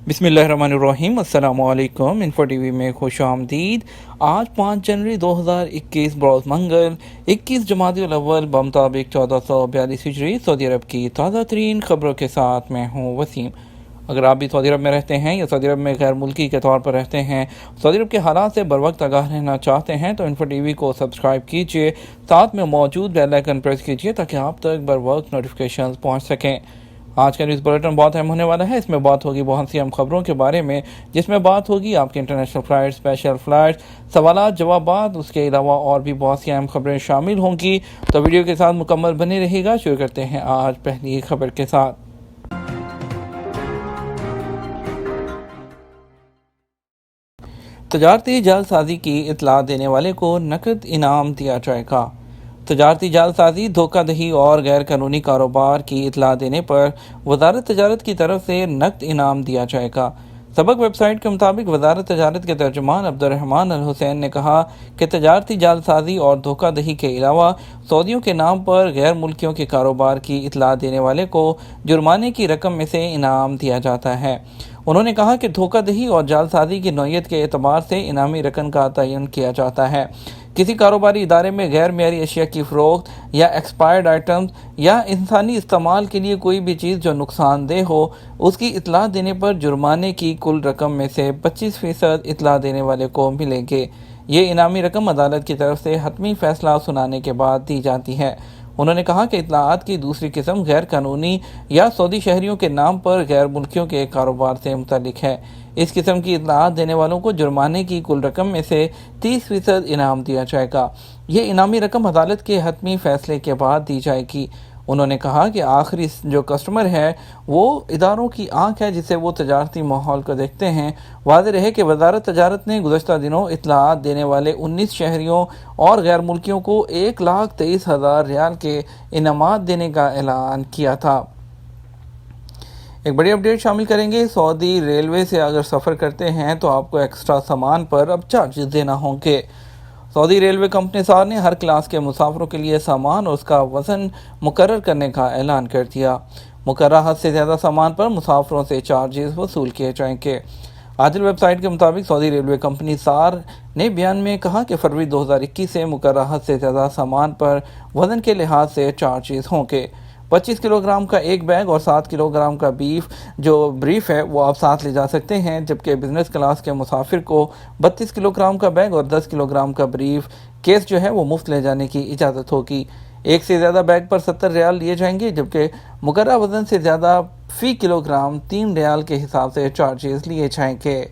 بسم اللہ الرحمن الرحیم۔ السلام علیکم۔ انفو ٹی وی میں خوش آمدید۔ آج 5 جنوری 2021 بروز منگل 21 جمادی الاول بمطابق 1442 ہجری سعودی عرب کی تازہ ترین خبروں کے ساتھ میں ہوں وسیم۔ اگر آپ بھی سعودی عرب میں رہتے ہیں یا سعودی عرب میں غیر ملکی کے طور پر رہتے ہیں، سعودی عرب کے حالات سے بر وقت آگاہ رہنا چاہتے ہیں تو انفو ٹی وی کو سبسکرائب کیجیے، ساتھ میں موجود بیل آئیکن پریس کیجیے تاکہ آپ تک بر وقت نوٹیفیکیشنز پہنچ سکیں۔ آج کا نیوز بلیٹن بہت اہم ہونے والا ہے۔ اس میں بات ہوگی بہت سی اہم خبروں کے بارے میں، جس میں بات ہوگی آپ کے انٹرنیشنل فلائٹ، اسپیشل فلائٹ، سوالات جوابات، اس کے علاوہ اور بھی بہت سی اہم خبریں شامل ہوں گی، تو ویڈیو کے ساتھ مکمل بنے رہے گا۔ شروع کرتے ہیں آج پہلی خبر کے ساتھ۔ تجارتی جعل سازی کی اطلاع دینے والے کو نقد انعام دیا جائے گا۔ تجارتی جعل سازی، دھوکہ دہی اور غیر قانونی کاروبار کی اطلاع دینے پر وزارت تجارت کی طرف سے نقد انعام دیا جائے گا۔ سبق ویب سائٹ کے مطابق وزارت تجارت کے ترجمان عبدالرحمان الحسین نے کہا کہ تجارتی جعل سازی اور دھوکہ دہی کے علاوہ سعودیوں کے نام پر غیر ملکیوں کے کاروبار کی اطلاع دینے والے کو جرمانے کی رقم میں سے انعام دیا جاتا ہے۔ انہوں نے کہا کہ دھوکہ دہی اور جعل سازی کی نوعیت کے اعتبار سے انعامی رقم کا تعین کیا جاتا ہے۔ کسی کاروباری ادارے میں غیر معیاری اشیاء کی فروخت یا ایکسپائرڈ آئٹمز یا انسانی استعمال کے لیے کوئی بھی چیز جو نقصان دہ ہو، اس کی اطلاع دینے پر جرمانے کی کل رقم میں سے 25% اطلاع دینے والے کو ملے گے۔ یہ انعامی رقم عدالت کی طرف سے حتمی فیصلہ سنانے کے بعد دی جاتی ہے۔ انہوں نے کہا کہ اطلاعات کی دوسری قسم غیر قانونی یا سعودی شہریوں کے نام پر غیر ملکیوں کے کاروبار سے متعلق ہے۔ اس قسم کی اطلاعات دینے والوں کو جرمانے کی کل رقم میں سے 30% انعام دیا جائے گا۔ یہ انعامی رقم عدالت کے حتمی فیصلے کے بعد دی جائے گی۔ انہوں نے کہا کہ آخری جو کسٹمر ہے وہ اداروں کی آنکھ ہے جسے وہ تجارتی ماحول کو دیکھتے ہیں۔ واضح رہے کہ وزارت تجارت نے گزشتہ دنوں اطلاعات دینے والے 19 شہریوں اور غیر ملکیوں کو 1,23,000 ریال کے انعامات دینے کا اعلان کیا تھا۔ ایک بڑی اپڈیٹ شامل کریں گے۔ سعودی ریلوے سے اگر سفر کرتے ہیں تو آپ کو ایکسٹرا سامان پر اب چارجز دینا ہوں گے۔ سعودی ریلوے کمپنی سار نے ہر کلاس کے مسافروں کے لیے سامان اور اس کا وزن مقرر کرنے کا اعلان کر دیا۔ مقررہ حد سے زیادہ سامان پر مسافروں سے چارجز وصول کیے جائیں گے۔ عادل ویب سائٹ کے مطابق سعودی ریلوے کمپنی سار نے بیان میں کہا کہ فروری 2021 سے مقررہ حد سے زیادہ سامان پر وزن کے لحاظ سے چارجز ہوں گے۔ 25 کلو گرام کا ایک بیگ اور 7 کلو گرام کا بریف ہے وہ آپ ساتھ لے جا سکتے ہیں، جبکہ بزنس کلاس کے مسافر کو 32 کلو گرام کا بیگ اور 10 کلو گرام کا بریف کیس جو ہے وہ مفت لے جانے کی اجازت ہوگی۔ ایک سے زیادہ بیگ پر 70 ریال لیے جائیں گے، جبکہ مقررہ وزن سے زیادہ فی کلو گرام 3 ریال کے حساب سے چارجز لیے جائیں گے۔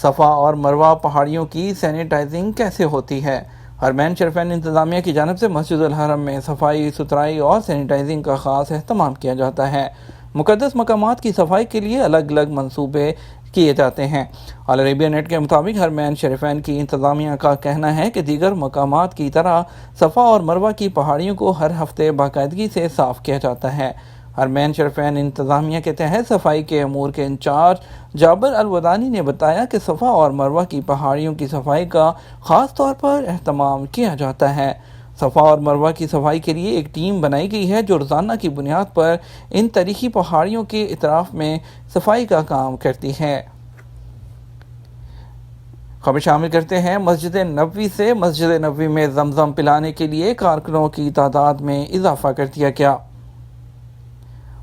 صفا اور مروہ پہاڑیوں کی سینیٹائزنگ کیسے ہوتی ہے؟ حرمین شریفین انتظامیہ کی جانب سے مسجد الحرم میں صفائی ستھرائی اور سینیٹائزنگ کا خاص اہتمام کیا جاتا ہے۔ مقدس مقامات کی صفائی کے لیے الگ الگ منصوبے کیے جاتے ہیں۔ آل عربیہ نیٹ کے مطابق حرمین شریفین کی انتظامیہ کا کہنا ہے کہ دیگر مقامات کی طرح صفا اور مروہ کی پہاڑیوں کو ہر ہفتے باقاعدگی سے صاف کیا جاتا ہے۔ حرمین شریفین انتظامیہ کے تحت صفائی کے امور کے انچارج جابر الودانی نے بتایا کہ صفا اور مروہ کی پہاڑیوں کی صفائی کا خاص طور پر اہتمام کیا جاتا ہے۔ صفا اور مروہ کی صفائی کے لیے ایک ٹیم بنائی گئی ہے جو روزانہ کی بنیاد پر ان تاریخی پہاڑیوں کے اطراف میں صفائی کا کام کرتی ہے۔ خبر شامل کرتے ہیں مسجد نبوی سے۔ مسجد نبوی میں زمزم پلانے کے لیے کارکنوں کی تعداد میں اضافہ کر دیا گیا۔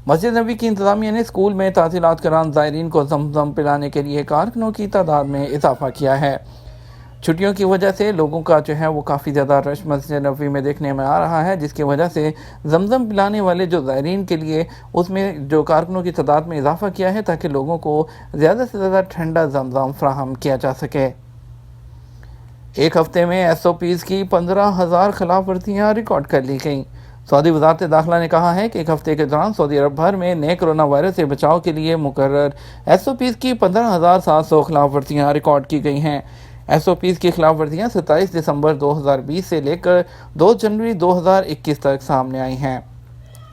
مسجد نبوی کی انتظامیہ نے اسکول میں تعطیلات کے دوران زائرین کو زمزم پلانے کے لیے کارکنوں کی تعداد میں اضافہ کیا ہے۔ چھٹیوں کی وجہ سے لوگوں کا جو ہے وہ کافی زیادہ رش مسجد نبوی میں دیکھنے میں آ رہا ہے، جس کی وجہ سے زمزم پلانے والے جو زائرین کے لیے اس میں جو کارکنوں کی تعداد میں اضافہ کیا ہے تاکہ لوگوں کو زیادہ سے زیادہ ٹھنڈا زمزم فراہم کیا جا سکے۔ ایک ہفتے میں SOPs کی 15,000 خلاف ورزیاں ریکارڈ کر لی گئیں۔ سعودی وزارت داخلہ نے کہا ہے کہ ایک ہفتے کے دوران سعودی عرب بھر میں نئے کرونا وائرس سے بچاؤ کے لیے مقرر SOPs کی 15,700 خلاف ورزیاں ریکارڈ کی گئی ہیں۔ SOPs کی خلاف ورزیاں 27 دسمبر 2020 سے لے کر 2 جنوری 2021 تک سامنے آئی ہیں۔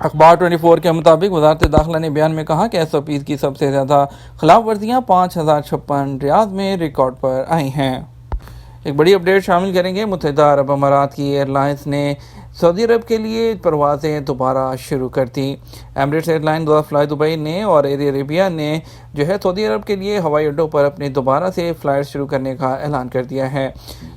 اخبار 24 کے مطابق وزارت داخلہ نے بیان میں کہا کہ SOPs کی سب سے زیادہ خلاف ورزیاں 5,056 ریاض میں ریکارڈ پر آئی ہیں۔ ایک بڑی اپڈیٹ شامل کریں گے۔ متحدہ عرب امارات کی ایئر لائنز نے سعودی عرب کے لیے پروازیں دوبارہ شروع کر دی۔ Emirates airline flydubai نے اور ایئر عربیہ نے جو ہے سعودی عرب کے لیے ہوائی اڈوں پر اپنے دوبارہ سے فلائٹ شروع کرنے کا اعلان کر دیا ہے۔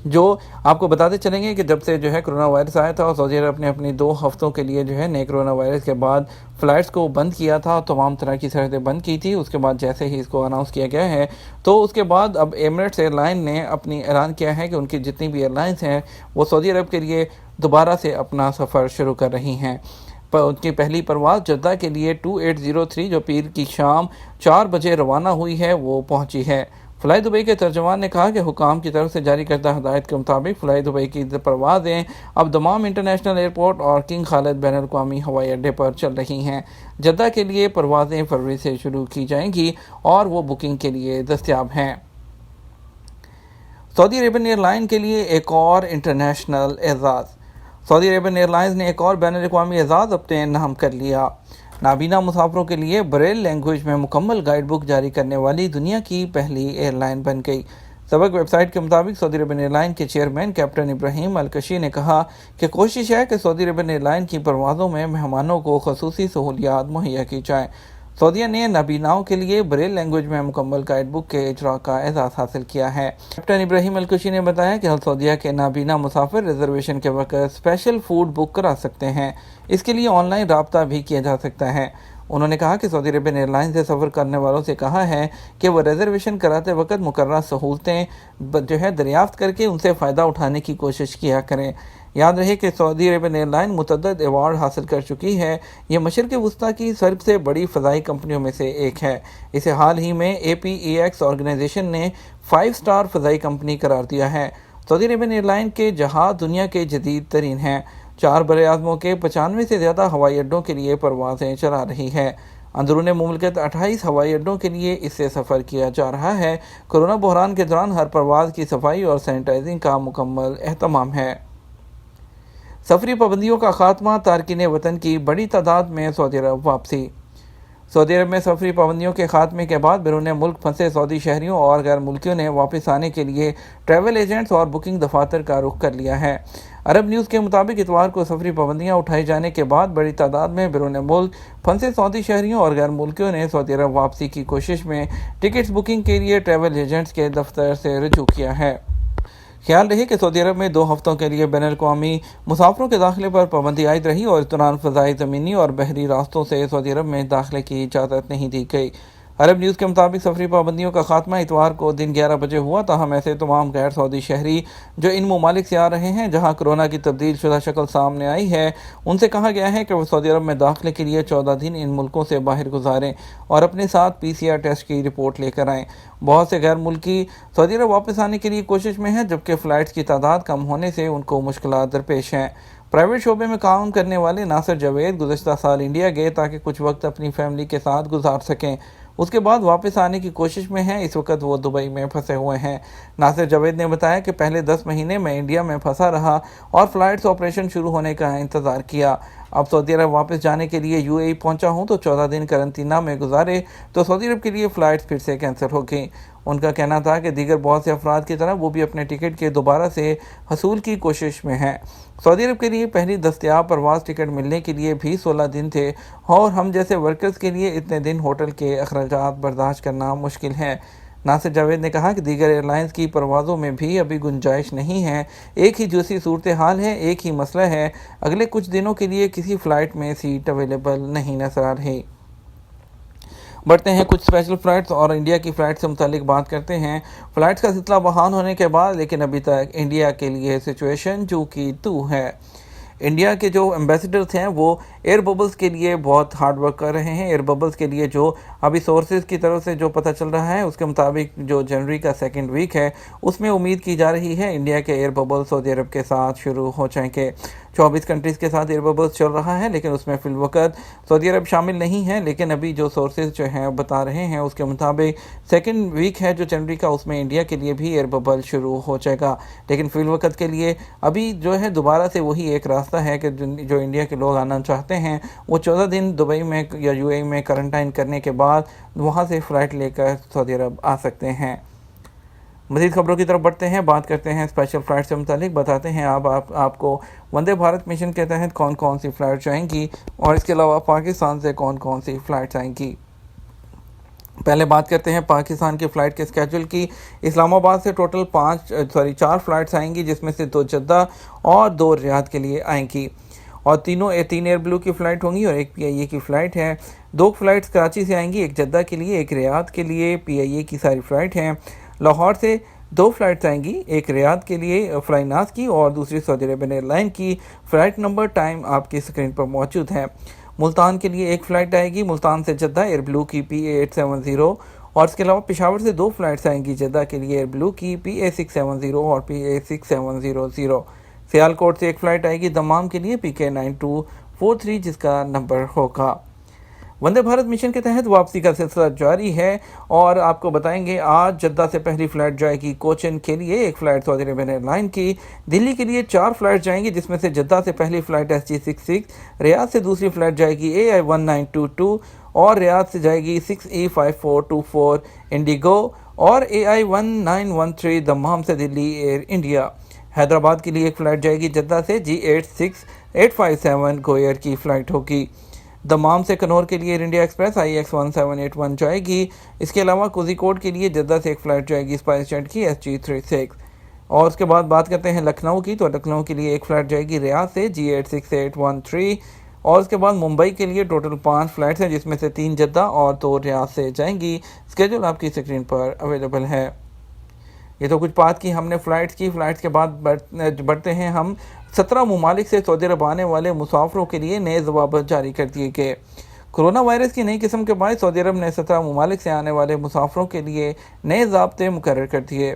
جو آپ کو بتاتے چلیں گے کہ جب سے جو ہے کرونا وائرس آیا تھا اور سعودی عرب نے اپنی 2 ہفتوں کے لیے جو ہے نئے کرونا وائرس کے بعد فلائٹس کو بند کیا تھا، تمام طرح کی سرحدیں بند کی تھی، اس کے بعد جیسے ہی اس کو اناؤنس کیا گیا ہے تو اس کے بعد اب ایمریٹس ایئر لائن نے اپنی اعلان کیا ہے کہ ان کی جتنی بھی ایئر لائنس ہیں وہ سعودی عرب کے لیے دوبارہ سے اپنا سفر شروع کر رہی ہیں۔ ان کی پہلی پرواز جدہ کے لیے 2803 جو پیر کی شام 4 بجے روانہ ہوئی ہے وہ پہنچی ہے۔ فلائی دبئی کے ترجمان نے کہا کہ حکام کی طرف سے جاری کردہ ہدایت کے مطابق فلائی دبئی کی پروازیں اب دمام انٹرنیشنل ایئرپورٹ اور کنگ خالد بین الاقوامی ہوائی اڈے پر چل رہی ہیں۔ جدہ کے لیے پروازیں فروری سے شروع کی جائیں گی اور وہ بکنگ کے لیے دستیاب ہیں۔ سعودی عربین ایئر لائن کے لیے ایک اور انٹرنیشنل اعزاز۔ سعودی عربین ایئر لائنز نے ایک اور بین الاقوامی اعزاز اپنے نام کر لیا۔ نابینا مسافروں کے لیے بریل لینگویج میں مکمل گائیڈ بک جاری کرنے والی دنیا کی پہلی ایئر لائن بن گئی۔ سبق ویب سائٹ کے مطابق سعودی عربین ایئر لائن کے چیئرمین کیپٹن ابراہیم الکشی نے کہا کہ کوشش ہے کہ سعودی عربین ایئر لائن کی پروازوں میں مہمانوں کو خصوصی سہولیات مہیا کی جائیں۔ سعودیہ نے نابیناؤں کے لیے بریل لینگویج میں مکمل گائیڈ بک کے اجراء کا اعزاز حاصل کیا ہے۔ کیپٹن ابراہیم الکشی نے بتایا کہ سعودیہ کے نابینا مسافر ریزرویشن کے وقت اسپیشل فوڈ بک کرا سکتے ہیں، اس کے لیے آن لائن رابطہ بھی کیا جا سکتا ہے۔ انہوں نے کہا کہ سعودی عربین ایئر لائن سے سفر کرنے والوں سے کہا ہے کہ وہ ریزرویشن کراتے وقت مقررہ سہولتیں جو ہے دریافت کر کے ان سے فائدہ اٹھانے کی کوشش کیا کریں۔ یاد رہے کہ سعودی عربین ایئر لائن متعدد ایوارڈ حاصل کر چکی ہے۔ یہ مشرق وسطیٰ کی سب سے بڑی فضائی کمپنیوں میں سے ایک ہے۔ اسے حال ہی میں APEX آرگنائزیشن نے 5 اسٹار فضائی کمپنی قرار دیا ہے۔ سعودی عربین ایئر لائن کے جہاز دنیا کے جدید ترین ہیں۔ 4 براعظموں کے 95 سے زیادہ ہوائی اڈوں کے لیے پروازیں چلا رہی ہے۔ اندرون مملکت 28 ہوائی اڈوں کے لیے اس سے سفر کیا جا رہا ہے۔ کورونا بحران کے دوران ہر پرواز کی صفائی اور سینیٹائزنگ کا مکمل اہتمام ہے۔ سفری پابندیوں کا خاتمہ، تارکین وطن کی بڑی تعداد میں سعودی عرب واپسی۔ سعودی عرب میں سفری پابندیوں کے خاتمے کے بعد بیرون ملک پھنسے سعودی شہریوں اور غیر ملکیوں نے واپس آنے کے لیے ٹریول ایجنٹس اور بکنگ دفاتر کا رخ کر لیا ہے۔ عرب نیوز کے مطابق اتوار کو سفری پابندیاں اٹھائے جانے کے بعد بڑی تعداد میں بیرون ملک پھنسے سعودی شہریوں اور غیر ملکیوں نے سعودی عرب واپسی کی کوشش میں ٹکٹس بکنگ کے لیے ٹریول ایجنٹس کے دفتر سے رجوع کیا ہے۔ خیال رہے کہ سعودی عرب میں 2 ہفتوں کے لیے بین الاقوامی مسافروں کے داخلے پر پابندی عائد رہی اور اس دوران فضائی، زمینی اور بحری راستوں سے سعودی عرب میں داخلے کی اجازت نہیں دی گئی۔ عرب نیوز کے مطابق سفری پابندیوں کا خاتمہ اتوار کو دن 11 بجے ہوا، تاہم ایسے تمام غیر سعودی شہری جو ان ممالک سے آ رہے ہیں جہاں کرونا کی تبدیل شدہ شکل سامنے آئی ہے، ان سے کہا گیا ہے کہ وہ سعودی عرب میں داخلے کے لیے 14 دن ان ملکوں سے باہر گزاریں اور اپنے ساتھ PCR ٹیسٹ کی رپورٹ لے کر آئیں۔ بہت سے غیر ملکی سعودی عرب واپس آنے کے لیے کوشش میں ہیں، جبکہ فلائٹس کی تعداد کم ہونے سے ان کو مشکلات درپیش ہیں۔ پرائیویٹ شعبے میں کام کرنے والے ناصر جاوید گزشتہ سال انڈیا گئے تاکہ کچھ وقت اپنی فیملی کے ساتھ گزار سکیں۔ اس کے بعد واپس آنے کی کوشش میں ہیں۔ اس وقت وہ دبئی میں پھنسے ہوئے ہیں۔ ناصر جاوید نے بتایا کہ پہلے 10 مہینے میں انڈیا میں پھنسا رہا اور فلائٹس آپریشن شروع ہونے کا انتظار کیا۔ اب سعودی عرب واپس جانے کے لیے UAE پہنچا ہوں تو 14 دن قرنطینہ میں گزارے تو سعودی عرب کے لیے فلائٹس پھر سے کینسل ہو گئی۔ ان کا کہنا تھا کہ دیگر بہت سے افراد کی طرح وہ بھی اپنے ٹکٹ کے دوبارہ سے حصول کی کوشش میں ہیں۔ سعودی عرب کے لیے پہلی دستیاب پرواز ٹکٹ ملنے کے لیے بھی 16 دن تھے اور ہم جیسے ورکرز کے لیے اتنے دن ہوٹل کے اخراجات برداشت کرنا مشکل ہے۔ ناصر جاوید نے کہا کہ دیگر ایئر لائنز کی پروازوں میں بھی ابھی گنجائش نہیں ہے۔ ایک ہی جیسی صورتحال ہے، ایک ہی مسئلہ ہے، اگلے کچھ دنوں کے لیے کسی فلائٹ میں سیٹ اویلیبل نہیں نظر آ رہی۔ بڑھتے ہیں کچھ اسپیشل فلائٹس اور انڈیا کی فلائٹ سے متعلق بات کرتے ہیں۔ فلائٹس کا سلسلہ بحال ہونے کے بعد لیکن ابھی تک انڈیا کے لیے سچویشن جو کی تو ہے۔ انڈیا کے جو ایمبیسڈرز ہیں وہ ایئر ببلز کے لیے بہت ہارڈ ورک کر رہے ہیں۔ ایئر ببلز کے لیے جو ابھی سورسز کی طرف سے جو پتہ چل رہا ہے اس کے مطابق جو جنوری کا 2nd ویک ہے اس میں امید کی جا رہی ہے انڈیا کے ایئر ببل سعودی عرب کے ساتھ شروع ہو جائیں گے۔ 24 کنٹریز کے ساتھ ایئر ببلز چل رہا ہے لیکن اس میں فی الوقت سعودی عرب شامل نہیں ہے، لیکن ابھی جو سورسز جو ہیں بتا رہے ہیں اس کے مطابق 2nd ویک ہے جو جنوری کا، اس میں انڈیا کے لیے بھی ایئر ببل شروع ہو جائے گا۔ لیکن فی الوقت کے لیے ابھی جو ہے دوبارہ سے وہی ایک راستہ ہے کہ جو انڈیا کے لوگ آنا چاہتے ہیں وہ 14 دن دبئی میں یا UAE میں کوارنٹائن کرنے کے بعد وہاں سے فلائٹ لے کر سعودی عرب آ سکتے ہیں۔ مزید خبروں کی طرف بڑھتے ہیں، بات کرتے ہیں اسپیشل فلائٹ سے متعلق، بتاتے ہیں آپ کو وندے بھارت مشن کے تحت کون کون سی فلائٹ جائیں گی اور اس کے علاوہ پاکستان سے کون کون سی فلائٹ آئیں گی۔ پہلے بات کرتے ہیں پاکستان کی فلائٹ کے اسکیجول کی۔ اسلام آباد سے ٹوٹل 4 فلائٹس آئیں گی، جس میں سے 2 جدہ اور 2 ریاض کے لیے آئیں گی، اور 3 ایئر بلو کی فلائٹ ہوں گی اور ایک PIA کی فلائٹ ہے۔ 2 فلائٹس کراچی سے آئیں گی، ایک جدہ کے لیے، ایک ریاض کے لیے، PIA کی ساری فلائٹ ہیں۔ لاہور سے 2 فلائٹس آئیں گی، ایک ریاض کے لیے فلائی ناس کی اور دوسری سعودی عربین ایئر لائن کی۔ فلائٹ نمبر ٹائم آپ کی اسکرین پر موجود ہے۔ ملتان کے لیے ایک فلائٹ آئے گی، ملتان سے جدہ ایئر بلو کی PA870، اور اس کے علاوہ پشاور سے 2 فلائٹس آئیں گی، جدہ کے لیے ایئر بلو کی PA670 اور PA6700۔ سیالکوٹ سے ایک فلائٹ آئے گی دمام کے لیے PK9243، جس کا نمبر ہوگا۔ وندے بھارت مشن کے تحت واپسی کا سلسلہ جاری ہے، اور آپ کو بتائیں گے آج جدہ سے پہلی فلائٹ جائے گی کوچن کے لیے، ایک فلائٹ سعودی عربین ایئر لائن کی۔ دلی کے لیے 4 فلائٹ جائیں گی، جس میں سے جدہ سے پہلی فلائٹ SG66، ریاض سے دوسری فلائٹ جائے گی AI1922، اور ریاض سے جائے گی 6E5424 انڈیگو، اور AI1913 دمام سے دلی ایئر انڈیا۔ حیدرآباد کے لیے ایک فلائٹ جائے گی جدہ سے G86857 گو ایئر کی فلائٹ ہوگی۔ دمام سے کنور کے لیے ایئر انڈیا ایکسپریس IX1781 جائے گی۔ اس کے علاوہ کوزیکوڈ کے لیے جدہ سے ایک فلائٹ جائے گی اسپائس جیٹ کی SG36۔ اور اس کے بعد بات کرتے ہیں لکھنؤ کی، تو لکھنؤ کے لیے ایک فلائٹ جائے گی ریاض سے G86813، اور اس کے بعد ممبئی کے لیے ٹوٹل 5 فلائٹس ہیں، جس میں سے 3 جدہ اور 2 ریاض سے جائیں گی۔ اسکیجول آپ کی اسکرین پر اویلیبل ہے۔ یہ تو کچھ بات کی ہم نے فلائٹس کی۔ فلائٹس کے بعد بڑھتے ہیں ہم 17 ممالک سے سعودی عرب آنے والے مسافروں کے لیے نئے ضوابط جاری کر دیے گئے۔ کرونا وائرس کی نئی قسم کے باعث سعودی عرب نے 17 ممالک سے آنے والے مسافروں کے لیے نئے ضابطے مقرر کر دیے۔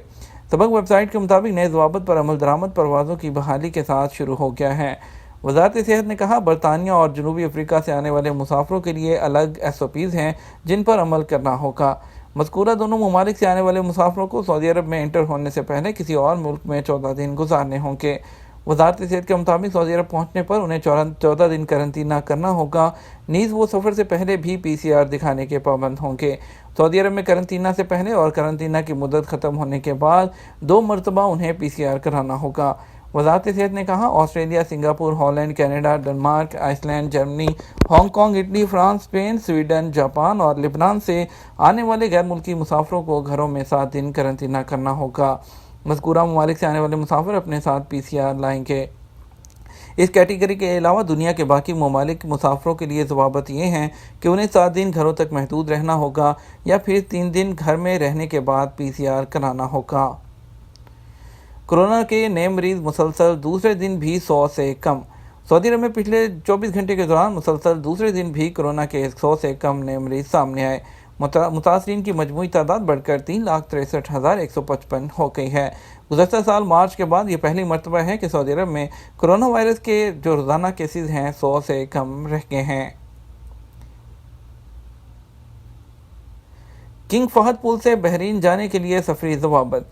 سبق ویب سائٹ کے مطابق نئے ضوابط پر عمل درآمد پروازوں کی بحالی کے ساتھ شروع ہو گیا ہے۔ وزارت صحت نے کہا، برطانیہ اور جنوبی افریقہ سے آنے والے مسافروں کے لیے الگ SOPs ہیں جن پر عمل کرنا ہوگا۔ مذکورہ دونوں ممالک سے آنے والے مسافروں کو سعودی عرب میں انٹر ہونے سے پہلے کسی اور ملک میں 14 دن گزارنے ہوں گے۔ وزارت صحت کے مطابق سعودی عرب پہنچنے پر انہیں 14 دن قرنطینہ کرنا ہوگا، نیز وہ سفر سے پہلے بھی PCR دکھانے کے پابند ہوں گے۔ سعودی عرب میں قرنطینہ سے پہلے اور قرنطینہ کی مدت ختم ہونے کے بعد 2 مرتبہ انہیں PCR کرانا ہوگا۔ وزارت صحت نے کہا، Australia, Singapore, Holland, Canada, Denmark, Iceland, Germany, Hong Kong, Italy, France, Spain, Sweden, Japan اور لبنان سے آنے والے غیر ملکی مسافروں کو گھروں میں 7 دن قرنطینہ کرنا ہوگا۔ مذکورہ ممالک سے آنے والے مسافر اپنے ساتھ PCR لائیں گے۔ اس کیٹیگری کے علاوہ دنیا کے باقی ممالک مسافروں کے لیے ضوابط یہ ہیں کہ انہیں 7 دن گھروں تک محدود رہنا ہوگا، یا پھر 3 دن گھر میں رہنے کے بعد PCR کرانا ہوگا۔ کورونا کے نئے مریض مسلسل دوسرے دن بھی 100 سے کم۔ سعودی عرب میں پچھلے 24 گھنٹے کے دوران مسلسل دوسرے دن بھی کورونا کے 100 سے کم نئے مریض سامنے آئے۔ متاثرین کی مجموعی تعداد بڑھ کر 3,63,155 ہو گئی ہے۔ گزشتہ سال مارچ کے بعد یہ پہلی مرتبہ ہے کہ سعودی عرب میں کورونا وائرس کے جو روزانہ کیسز ہیں 100 سے کم رہ گئے ہیں۔ کنگ فہد پل سے بحرین جانے کے لیے سفری ضوابط۔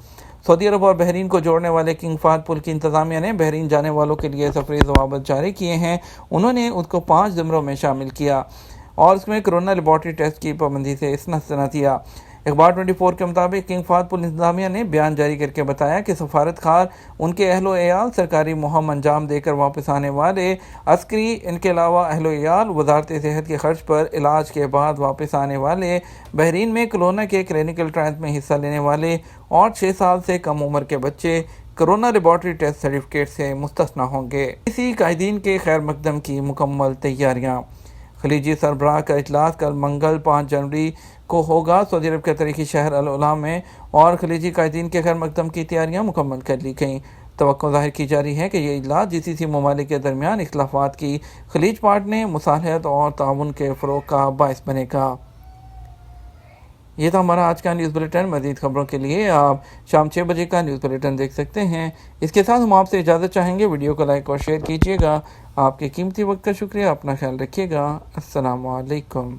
سعودی عرب اور بحرین کو جوڑنے والے کنگ فہد پل کی انتظامیہ نے بحرین جانے والوں کے لیے سفری ضوابط جاری کیے ہیں۔ انہوں نے اس کو 5 زمروں میں شامل کیا اور اس میں کورونا لیبارٹری ٹیسٹ کی پابندی سے استثنا دیا۔ اخبار 24 کے مطابق کنگ فہد پل انتظامیہ نے بیان جاری کر کے بتایا کہ سفارت خار، ان کے اہل و عیال، سرکاری مہم انجام دے کر واپس آنے والے عسکری، ان کے علاوہ اہل و عیال وزارت صحت کے خرچ پر علاج کے بعد واپس آنے والے، بحرین میں کورونا کے کلینکل ٹرائلز میں حصہ لینے والے اور 6 سال سے کم عمر کے بچے کورونا لیبارٹری ٹیسٹ سرٹیفکیٹ سے مستثنی ہوں گے۔ اسی قائدین کے خیر مقدم کی مکمل تیاریاں۔ خلیجی سربراہ کا اجلاس کل منگل 5 جنوری کو ہوگا سعودی عرب کے تاریخی شہر العلا میں، اور خلیجی قائدین کے خیر مقدم کی تیاریاں مکمل کر لی گئیں۔ توقع ظاہر کی جا رہی ہے کہ یہ اجلاس GCC ممالک کے درمیان اختلافات کی خلیج بانٹنے، مصالحت اور تعاون کے فروغ کا باعث بنے گا۔ یہ تھا ہمارا آج کا نیوز بلیٹن۔ مزید خبروں کے لیے آپ شام 6 بجے کا نیوز بلیٹن دیکھ سکتے ہیں۔ اس کے ساتھ ہم آپ سے اجازت چاہیں گے، ویڈیو کو لائک اور شیئر کیجیے گا۔ آپ کے قیمتی وقت کا شکریہ، اپنا خیال رکھیے گا۔ السلام علیکم۔